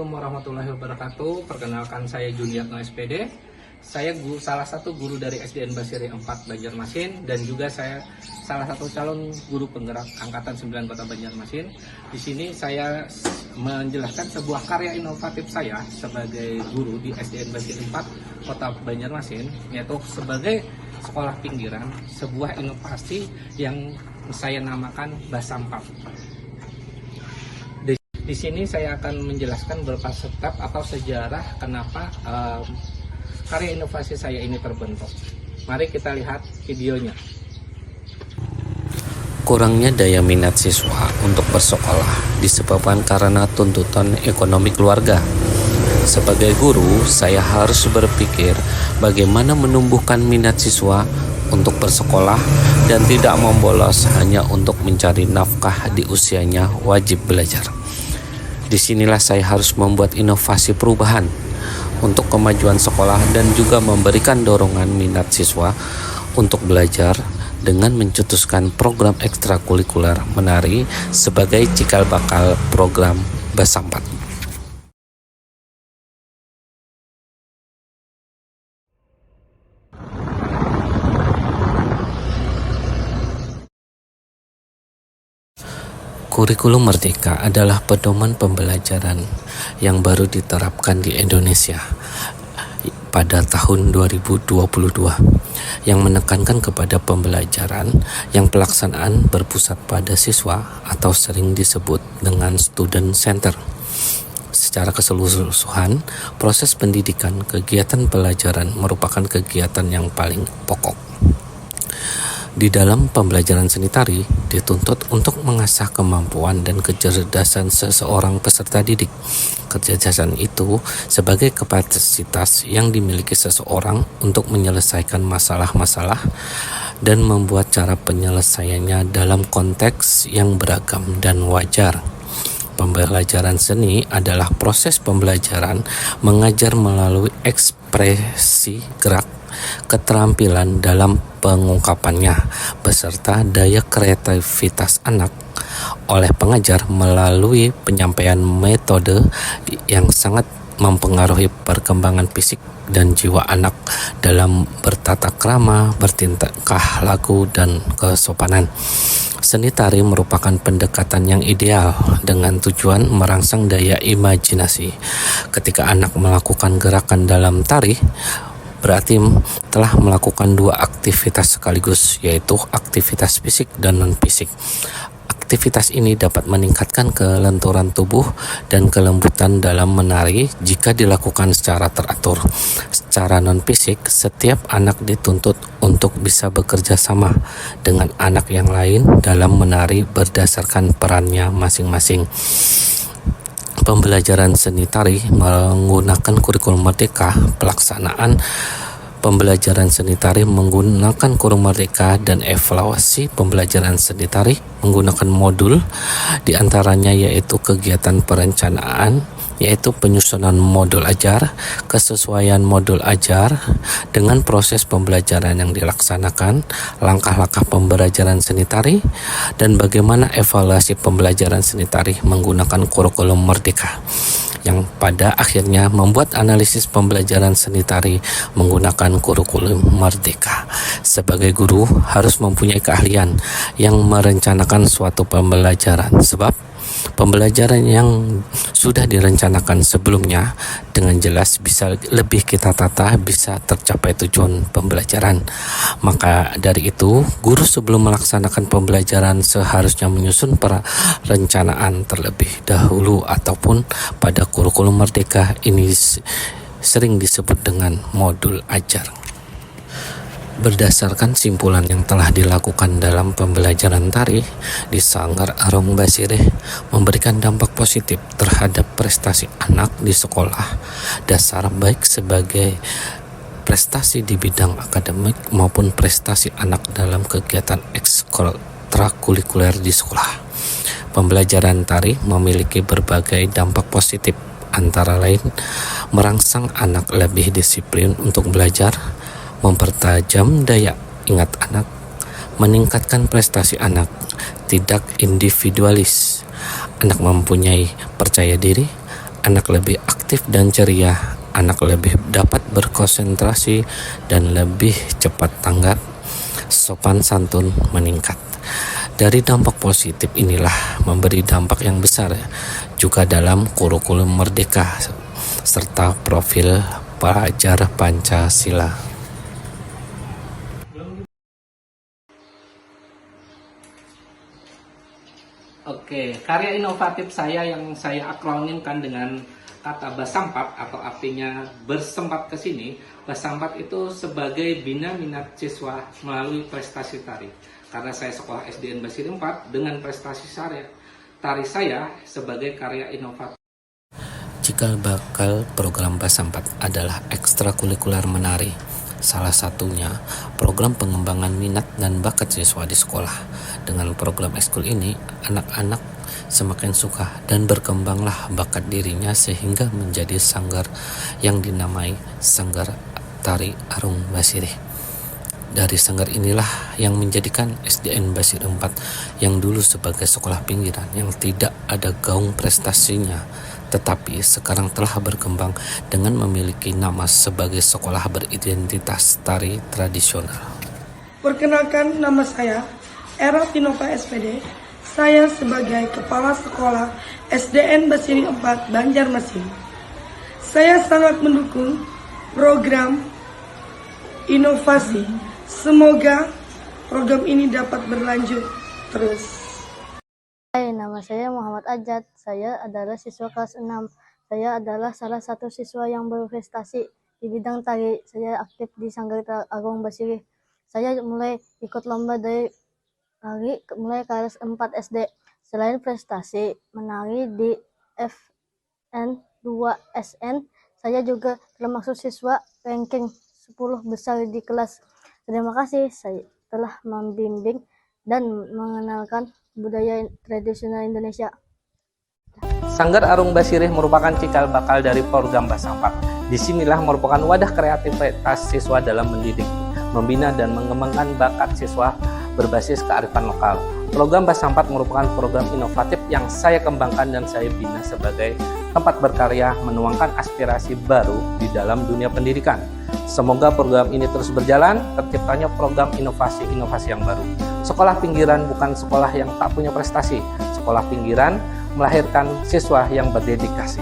Assalamualaikum warahmatullahi wabarakatuh. Perkenalkan saya Juniatno SPD. Saya salah satu guru dari SDN Basiri 4 Banjarmasin dan juga saya salah satu calon guru penggerak angkatan 9 Kota Banjarmasin. Di sini saya menjelaskan sebuah karya inovatif saya sebagai guru di SDN Basiri 4 Kota Banjarmasin, yaitu sebagai sekolah pinggiran, sebuah inovasi yang saya namakan Basampap. Di sini saya akan menjelaskan beberapa step atau sejarah kenapa karya inovasi saya ini terbentuk. Mari kita lihat videonya. Kurangnya daya minat siswa untuk bersekolah disebabkan karena tuntutan ekonomi keluarga. Sebagai guru, saya harus berpikir bagaimana menumbuhkan minat siswa untuk bersekolah dan tidak membolos hanya untuk mencari nafkah di usianya wajib belajar. Disinilah saya harus membuat inovasi perubahan untuk kemajuan sekolah dan juga memberikan dorongan minat siswa untuk belajar dengan mencetuskan program ekstrakurikuler menari sebagai cikal bakal program Basampat. Kurikulum Merdeka adalah pedoman pembelajaran yang baru diterapkan di Indonesia pada tahun 2022 yang menekankan kepada pembelajaran yang pelaksanaan berpusat pada siswa atau sering disebut dengan student center. Secara keseluruhan, proses pendidikan kegiatan pelajaran merupakan kegiatan yang paling pokok. Di dalam pembelajaran seni tari dituntut untuk mengasah kemampuan dan kecerdasan seseorang peserta didik. Kecerdasan itu sebagai kapasitas yang dimiliki seseorang untuk menyelesaikan masalah-masalah dan membuat cara penyelesaiannya dalam konteks yang beragam dan wajar. Pembelajaran seni adalah proses pembelajaran mengajar melalui ekspresi gerak, keterampilan dalam pengungkapannya, beserta daya kreativitas anak oleh pengajar melalui penyampaian metode yang sangat mempengaruhi perkembangan fisik dan jiwa anak dalam bertata krama, bertingkah laku, dan kesopanan. Seni tari merupakan pendekatan yang ideal dengan tujuan merangsang daya imajinasi. Ketika anak melakukan gerakan dalam tari, berarti telah melakukan dua aktivitas sekaligus, yaitu aktivitas fisik dan non-fisik. Aktivitas ini dapat meningkatkan kelenturan tubuh dan kelembutan dalam menari jika dilakukan secara teratur. Secara non-fisik, setiap anak dituntut untuk bisa bekerja sama dengan anak yang lain dalam menari berdasarkan perannya masing-masing. Pembelajaran seni tari menggunakan kurikulum Merdeka. Pelaksanaan pembelajaran seni tari menggunakan kurikulum Merdeka dan evaluasi pembelajaran seni tari menggunakan modul, diantaranya yaitu kegiatan perencanaan, yaitu penyusunan modul ajar, kesesuaian modul ajar dengan proses pembelajaran yang dilaksanakan, langkah-langkah pembelajaran seni tari, dan bagaimana evaluasi pembelajaran seni tari menggunakan kurikulum Merdeka, yang pada akhirnya membuat analisis pembelajaran seni tari menggunakan kurikulum Merdeka. Sebagai guru harus mempunyai keahlian yang merencanakan suatu pembelajaran, sebab pembelajaran yang sudah direncanakan sebelumnya dengan jelas bisa lebih kita tata, bisa tercapai tujuan pembelajaran. Maka dari itu, guru sebelum melaksanakan pembelajaran seharusnya menyusun perencanaan terlebih dahulu, ataupun pada kurikulum Merdeka ini sering disebut dengan modul ajar. Berdasarkan simpulan yang telah dilakukan dalam pembelajaran tari di Sanggar Arung Basirih memberikan dampak positif terhadap prestasi anak di sekolah dasar, baik sebagai prestasi di bidang akademik maupun prestasi anak dalam kegiatan ekstrakurikuler di sekolah. Pembelajaran tari memiliki berbagai dampak positif, antara lain merangsang anak lebih disiplin untuk belajar, mempertajam daya ingat anak, meningkatkan prestasi anak, tidak individualis, anak mempunyai percaya diri, anak lebih aktif dan ceria, anak lebih dapat berkonsentrasi dan lebih cepat tanggap, sopan santun meningkat. Dari dampak positif inilah memberi dampak yang besar juga dalam kurikulum Merdeka serta profil pelajar Pancasila. Oke, karya inovatif saya yang saya akronimkan dengan kata Basampat atau artinya bersempat ke sini. Basampat itu sebagai bina minat siswa melalui prestasi tari. Karena saya sekolah SDN Basiri 4 dengan prestasi tari saya sebagai karya inovatif. Cikal bakal program Basampat adalah ekstrakurikuler menari. Salah satunya program pengembangan minat dan bakat siswa di sekolah. Dengan program ekskul ini, anak-anak semakin suka dan berkembanglah bakat dirinya sehingga menjadi sanggar yang dinamai Sanggar Tari Arung Basiri. Dari sanggar inilah yang menjadikan SDN Basiri 4 yang dulu sebagai sekolah pinggiran yang tidak ada gaung prestasinya, tetapi sekarang telah berkembang dengan memiliki nama sebagai sekolah beridentitas tari tradisional. Perkenalkan, nama saya Era Tinova SPD. Saya sebagai Kepala Sekolah SDN Basiri 4 Banjarmasin. Saya sangat mendukung program inovasi. Semoga program ini dapat berlanjut terus. Hai, nama saya Muhammad Ajat. Saya adalah siswa kelas 6. Saya adalah salah satu siswa yang berprestasi di bidang tari. Saya aktif di Sanggar Tari Arung Basiri. Saya mulai ikut lomba dari tari mulai kelas 4 SD. Selain prestasi menari di FN2 SN, saya juga termasuk siswa ranking 10 besar di kelas. Terima kasih saya telah membimbing dan mengenalkan budaya tradisional Indonesia. Sanggar Arung Basiri merupakan cikal bakal dari program Basampat. Disinilah merupakan wadah kreativitas siswa dalam mendidik, membina dan mengembangkan bakat siswa berbasis kearifan lokal. Program Basampat merupakan program inovatif yang saya kembangkan dan saya bina sebagai tempat berkarya menuangkan aspirasi baru di dalam dunia pendidikan. Semoga program ini terus berjalan, terciptanya program inovasi-inovasi yang baru. Sekolah pinggiran bukan sekolah yang tak punya prestasi. Sekolah pinggiran melahirkan siswa yang berdedikasi.